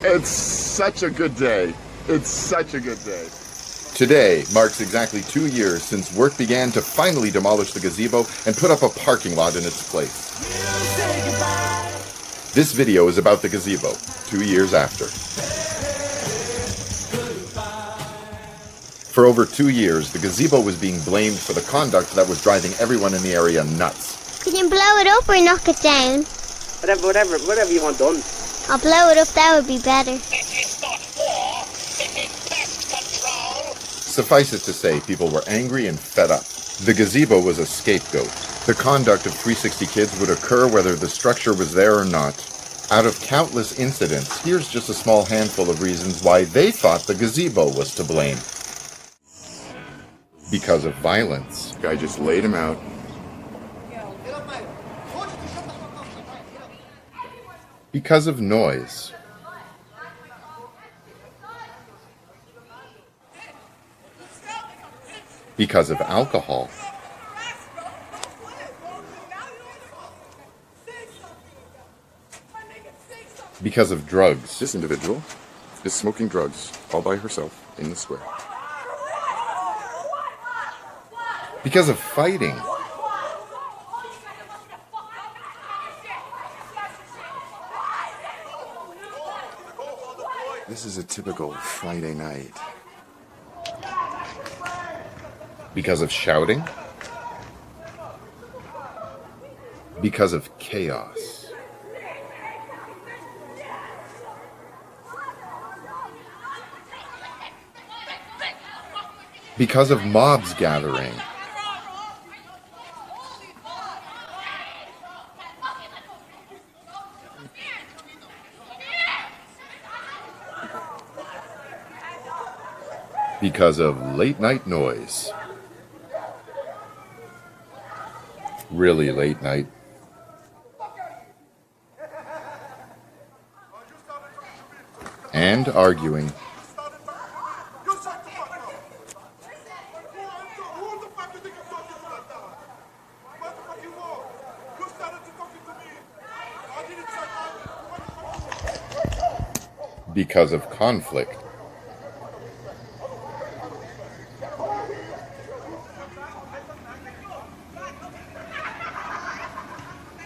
It's such a good day. It's such a good day. Today marks exactly 2 years since work began to finally demolish the gazebo and put up a parking lot in its place. This video is about the gazebo, 2 years after. For over 2 years, the gazebo was being blamed for the conduct that was driving everyone in the area nuts. Can you blow it up or knock it down? Whatever you want done. I'll blow it up, that would be better. Suffice it to say, people were angry and fed up. The gazebo was a scapegoat. The conduct of 360 kids would occur whether the structure was there or not. Out of countless incidents, here's just a small handful of reasons why they thought the gazebo was to blame. Because of violence. The guy just laid him out. Because of noise. Because of alcohol. Because of drugs. This individual is smoking drugs all by herself in the square. Because of fighting. This is a typical Friday night. Because of shouting. Because of chaos. Because of mobs gathering. Because of late night noise. Really late night. And arguing. Because of conflict.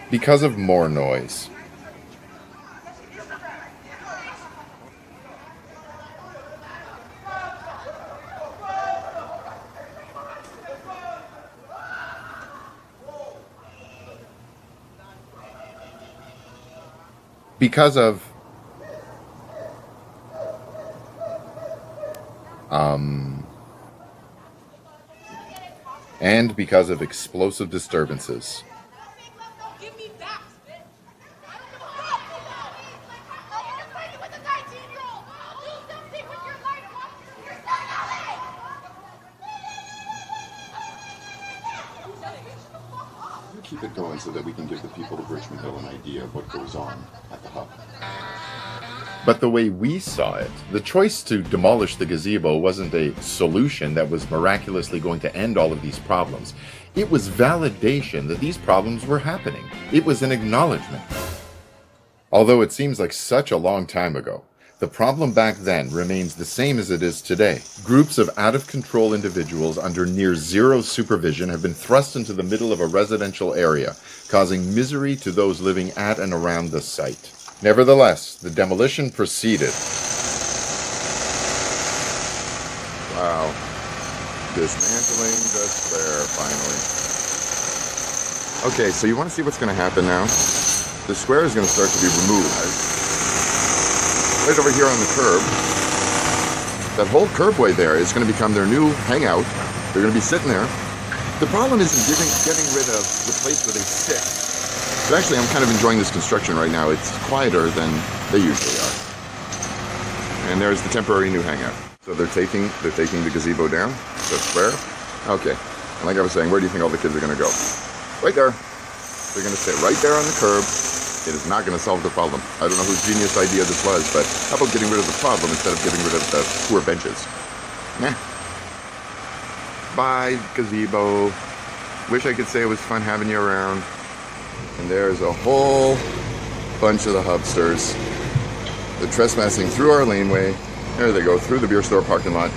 Because of more noise. Because of and because of explosive disturbances. Keep it going so that we can give the people of Richmond Hill an idea of what goes on at the hub. But the way we saw it, the choice to demolish the gazebo wasn't a solution that was miraculously going to end all of these problems. It was validation that these problems were happening. It was an acknowledgement. Although it seems like such a long time ago, the problem back then remains the same as it is today. Groups of out-of-control individuals under near-zero supervision have been thrust into the middle of a residential area, causing misery to those living at and around the site. Nevertheless, the demolition proceeded. Wow. Dismantling the square, finally. Okay, so you want to see what's going to happen now? The square is going to start to be removed. Right over here on the curb. That whole curbway there is going to become their new hangout. They're going to be sitting there. The problem isn't getting rid of the place where they sit. But actually, I'm kind of enjoying this construction right now. It's quieter than they usually are. And there's the temporary new hangout. So they're taking the gazebo down, the square. Okay. And like I was saying, where do you think all the kids are going to go? Right there. They're going to sit right there on the curb. It is not going to solve the problem. I don't know whose genius idea this was, but how about getting rid of the problem instead of getting rid of the poor benches? Nah. Bye, gazebo. Wish I could say it was fun having you around. And there's a whole bunch of the hubsters They're trespassing through our laneway. There they go, through the beer store parking lot.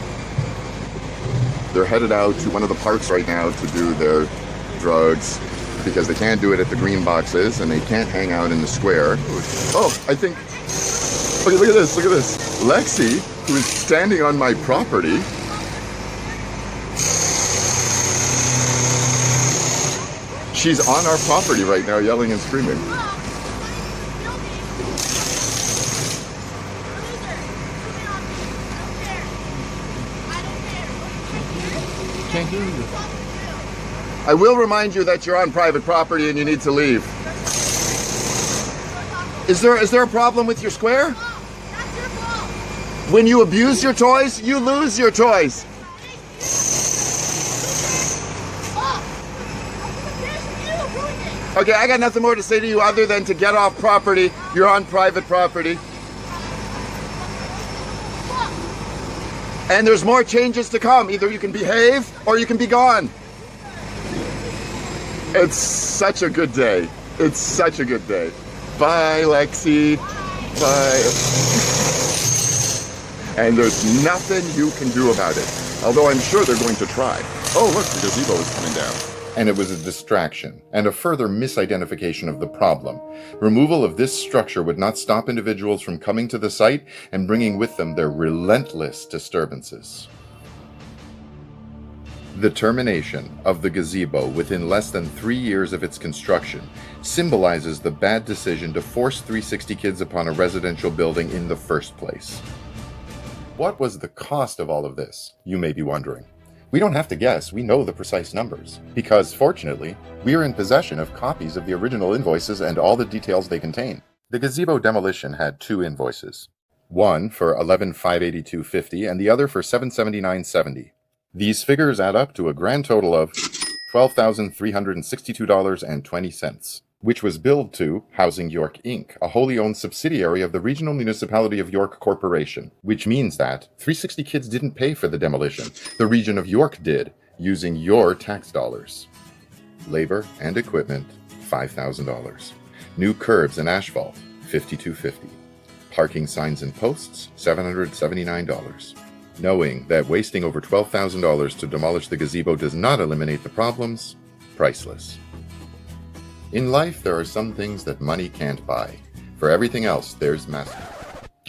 They're headed out to one of the parks right now to do their drugs because they can't do it at the green boxes and they can't hang out in the square. Oh, I think, look at this, look at this. Lexi, who is standing on my property, she's on our property right now yelling and screaming. Can't hear you. I will remind you that you're on private property and you need to leave. Is there a problem with your square? When you abuse your toys, you lose your toys. Okay, I got nothing more to say to you other than to get off property. You're on private property. And there's more changes to come. Either you can behave or you can be gone. It's such a good day. It's such a good day. Bye, Lexi. Bye. And there's nothing you can do about it. Although I'm sure they're going to try. Oh, look, the gazebo is coming down. And it was a distraction, and a further misidentification of the problem. Removal of this structure would not stop individuals from coming to the site and bringing with them their relentless disturbances. The termination of the gazebo within less than 3 years of its construction symbolizes the bad decision to force 360 kids upon a residential building in the first place. What was the cost of all of this, you may be wondering? We don't have to guess, we know the precise numbers, because fortunately, we are in possession of copies of the original invoices and all the details they contain. The gazebo demolition had 2 invoices, one for $11,582.50 and the other for $779.70. These figures add up to a grand total of $12,362.20, which was billed to Housing York Inc., a wholly owned subsidiary of the Regional Municipality of York Corporation, which means that 360 Kids didn't pay for the demolition. The region of York did, using your tax dollars. Labor and equipment, $5,000. New curbs and asphalt, $52.50. Parking signs and posts, $779. Knowing that wasting over $12,000 to demolish the gazebo does not eliminate the problems, priceless. In life, there are some things that money can't buy. For everything else, there's master.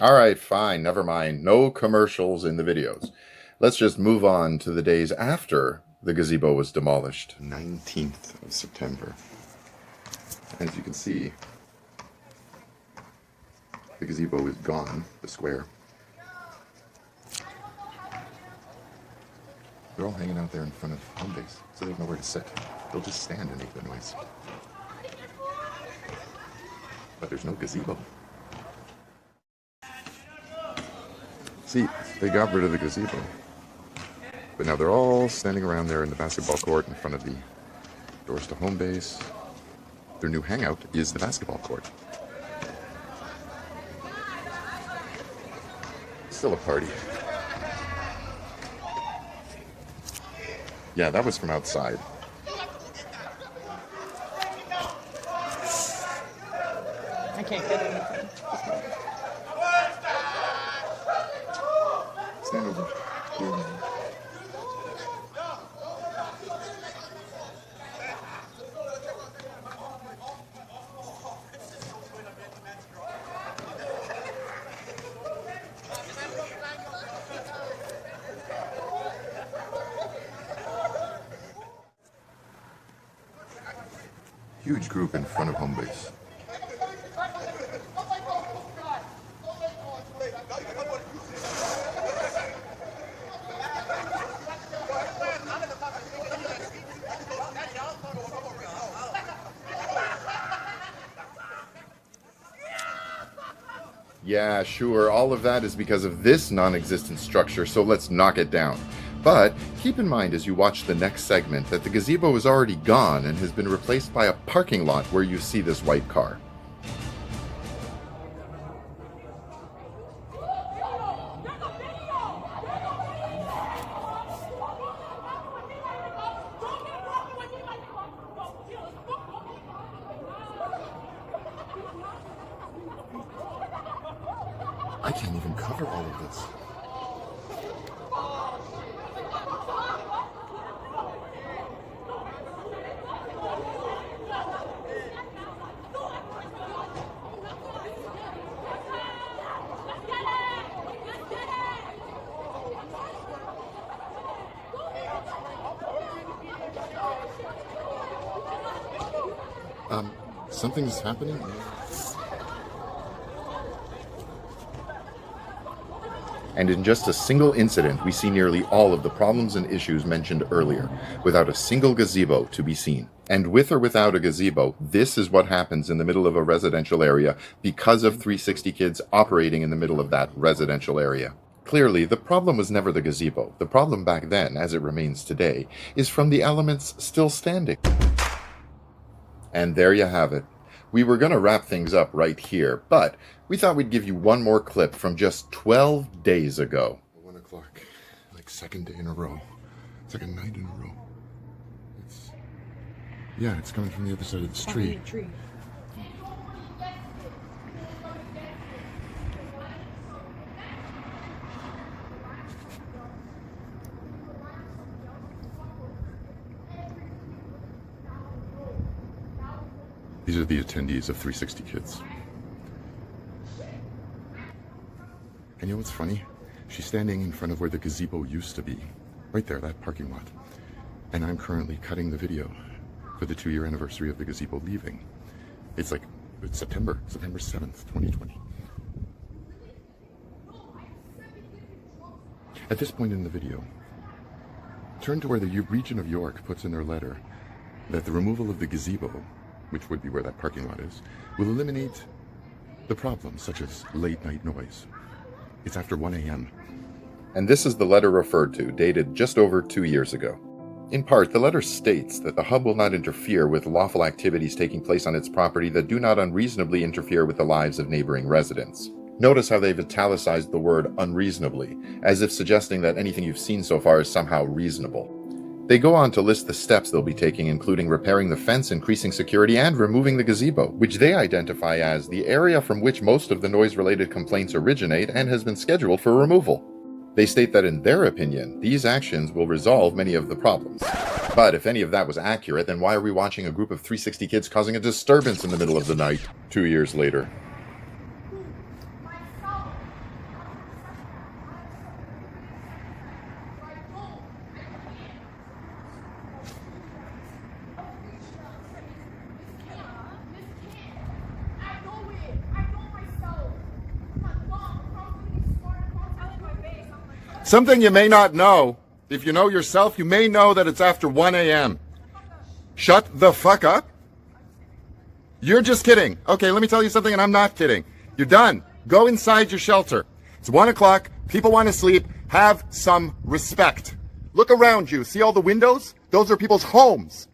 Alright, fine, never mind. No commercials in the videos. Let's just move on to the days after the gazebo was demolished. 19th of September. As you can see, the gazebo is gone, the square. They're all hanging out there in front of home base, so they have nowhere to sit. They'll just stand and make the noise. But there's no gazebo. See, they got rid of the gazebo. But now they're all standing around there in the basketball court in front of the doors to home base. Their new hangout is the basketball court. Still a party. Yeah, that was from outside. I can't get anything. Stand over. Huge group in front of home base. Yeah, sure, all of that is because of this non-existent structure, so let's knock it down. But keep in mind as you watch the next segment that the gazebo is already gone and has been replaced by a parking lot where you see this white car. I can't even cover all of this. Something's happening. And in just a single incident, we see nearly all of the problems and issues mentioned earlier, without a single gazebo to be seen. And with or without a gazebo, this is what happens in the middle of a residential area because of 360 Kids operating in the middle of that residential area. Clearly, the problem was never the gazebo. The problem back then, as it remains today, is from the elements still standing. And there you have it. We were going to wrap things up right here, but we thought we'd give you one more clip from just 12 days ago. 1 o'clock, like second day in a row. Second night in a row. It's coming from the other side of this tree. These are the attendees of 360 Kids. And you know what's funny? She's standing in front of where the gazebo used to be. Right there, that parking lot. And I'm currently cutting the video for the 2-year anniversary of the gazebo leaving. It's September 7th, 2020. At this point in the video, turn to where the region of York puts in their letter that the removal of the gazebo, which would be where that parking lot is, will eliminate the problems such as late night noise. It's after 1 a.m. And this is the letter referred to, dated just over 2 years ago. In part, the letter states that the hub will not interfere with lawful activities taking place on its property that do not unreasonably interfere with the lives of neighboring residents. Notice how they've italicized the word unreasonably, as if suggesting that anything you've seen so far is somehow reasonable. They go on to list the steps they'll be taking, including repairing the fence, increasing security, and removing the gazebo, which they identify as the area from which most of the noise-related complaints originate and has been scheduled for removal. They state that in their opinion, these actions will resolve many of the problems. But if any of that was accurate, then why are we watching a group of 360 Kids causing a disturbance in the middle of the night 2 years later? Something you may not know, if you know yourself, you may know that it's after 1 a.m. Shut the fuck up. You're just kidding. Okay, let me tell you something, and I'm not kidding. You're done. Go inside your shelter. It's 1 o'clock. People want to sleep. Have some respect. Look around you. See all the windows? Those are people's homes.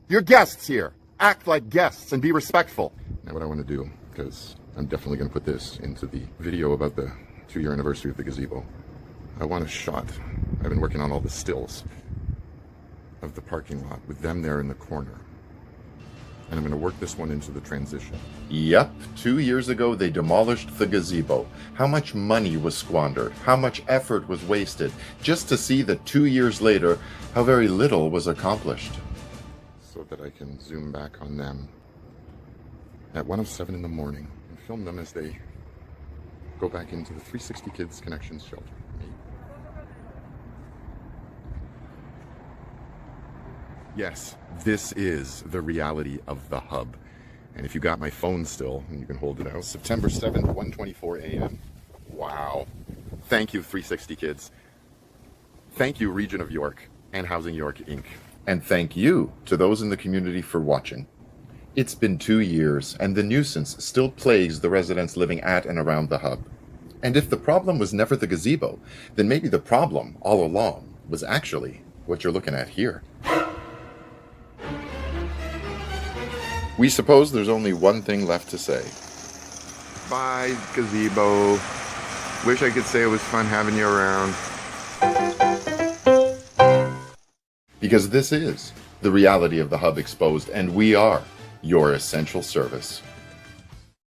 You're guests here. Act like guests and be respectful. Now what I want to do, because I'm definitely going to put this into the video about the 2-year anniversary of the gazebo. I want a shot. I've been working on all the stills of the parking lot with them there in the corner. And I'm going to work this one into the transition. Yep, 2 years ago they demolished the gazebo. How much money was squandered? How much effort was wasted? Just to see that 2 years later, how very little was accomplished. So that I can zoom back on them at 1:07 in the morning and film them as they go back into the 360 Kids Connections shelter. Yes, this is the reality of the hub. And if you got my phone still, and you can hold it out, September 7th, 1:24 a.m. Wow. Thank you, 360 Kids. Thank you, Region of York and Housing York, Inc. And thank you to those in the community for watching. It's been 2 years, and the nuisance still plagues the residents living at and around the hub. And if the problem was never the gazebo, then maybe the problem, all along, was actually what you're looking at here. We suppose there's only one thing left to say. Bye, gazebo. Wish I could say it was fun having you around. Because this is the reality of the hub exposed, and we are your essential service.